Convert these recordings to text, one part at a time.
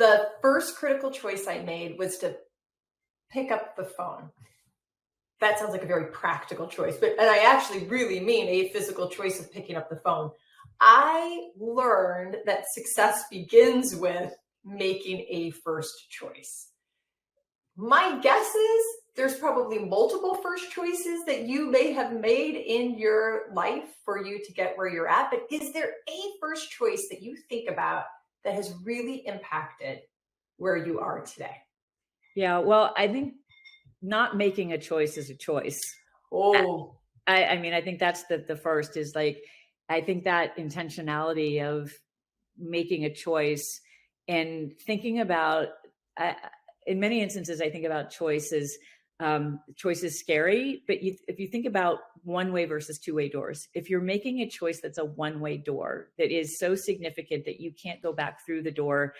the first critical choice I made was to pick up the phone. That sounds like a very practical choice, and I actually really mean a physical choice of picking up the phone. I learned that success begins with making a first choice. My guess is there's probably multiple first choices that you may have made in your life for you to get where you're at, but is there a first choice that you think about that has really impacted where you are today? Yeah, well, I think not making a choice is a choice. Oh, I mean, I think that's the first is like, I think that intentionality of making a choice and thinking about, in many instances, I think about choices. Choice is scary, but if you think about one-way versus two-way doors, if you're making a choice that's a one-way door that is so significant that you can't go back through the door,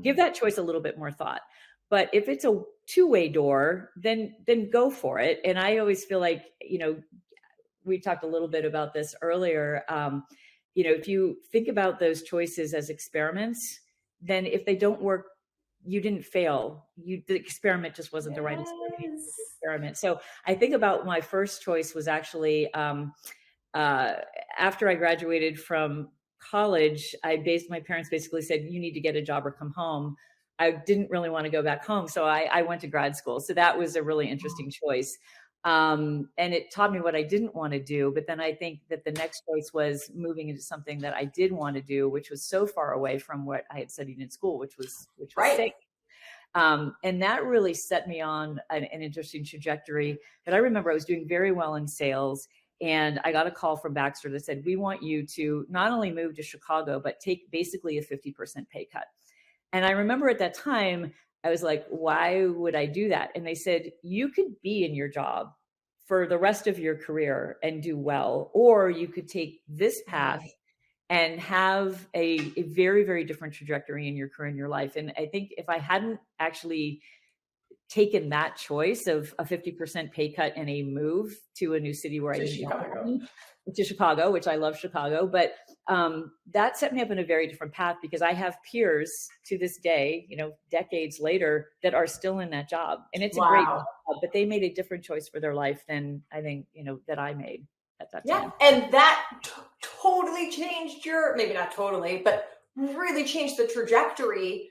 give that choice a little bit more thought. But if it's a two-way door, then go for it. And I always feel like, we talked a little bit about this earlier. If you think about those choices as experiments, then if they don't work, you didn't fail. The experiment just wasn't the right experiment. So I think about my first choice was actually after I graduated from college, my parents basically said, you need to get a job or come home. I didn't really want to go back home. So I went to grad school. So that was a really interesting choice. And it taught me what I didn't want to do. But then I think that the next choice was moving into something that I did want to do, which was so far away from what I had studied in school, which was right. sales. And that really set me on an interesting trajectory. But I remember I was doing very well in sales, and I got a call from Baxter that said, we want you to not only move to Chicago, but take basically a 50% pay cut. And I remember at that time, I was like, why would I do that? And they said, you could be in your job for the rest of your career and do well, or you could take this path and have a very, very different trajectory in your career and your life. And I think if I hadn't actually taken that choice of a 50% pay cut and a move to a new city where I didn't know, to Chicago, which I love Chicago, but that set me up in a very different path, because I have peers to this day, decades later, that are still in that job. And it's a great job, but they made a different choice for their life than I think, that I made at that time. And that totally changed maybe not totally, but really changed the trajectory,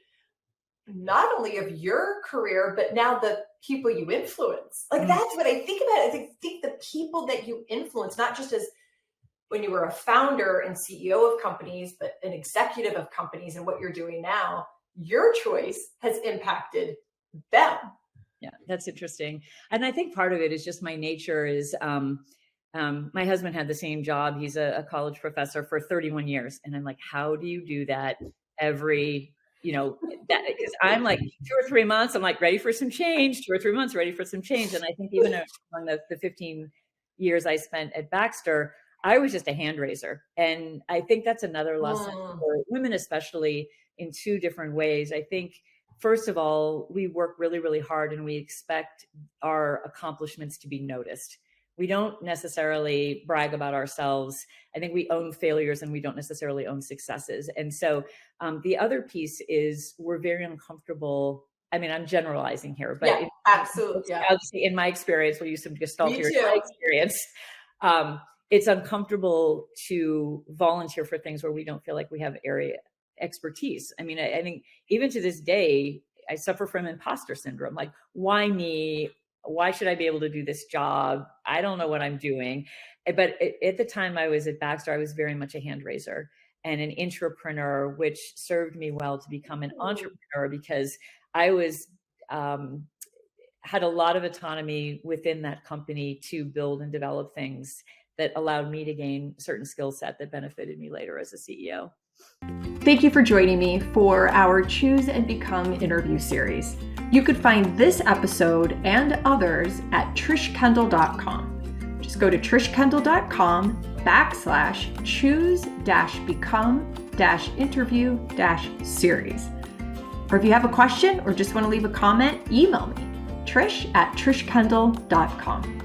not only of your career, but now the people you influence. Like, that's what I think about. I think the people that you influence, not just as when you were a founder and CEO of companies, but an executive of companies, and what you're doing now, your choice has impacted them. Yeah, that's interesting. And I think part of it is just my nature is, my husband had the same job. He's a college professor for 31 years. And I'm like, how do you do that every, because I'm like 2 or 3 months, I'm like ready for some change, 2 or 3 months ready for some change. And I think even among the 15 years I spent at Baxter, I was just a hand raiser. And I think that's another lesson for women, especially in two different ways. I think, first of all, we work really, really hard and we expect our accomplishments to be noticed. We don't necessarily brag about ourselves. I think we own failures and we don't necessarily own successes. And so the other piece is we're very uncomfortable. I mean, I'm generalizing here, but absolutely. In my experience, we'll use some gestalt here. In my experience, it's uncomfortable to volunteer for things where we don't feel like we have area expertise. I mean, I think even to this day, I suffer from imposter syndrome. Like, why me? Why should I be able to do this job? I don't know what I'm doing. But at the time I was at Baxter, I was very much a hand raiser and an intrapreneur, which served me well to become an entrepreneur, because I was had a lot of autonomy within that company to build and develop things that allowed me to gain a certain skill set that benefited me later as a CEO. Thank you for joining me for our Choose and Become interview series. You could find this episode and others at trishkendall.com. Just go to trishkendall.com/choose-become-interview-series. Or if you have a question or just want to leave a comment, email me, trish@trishkendall.com.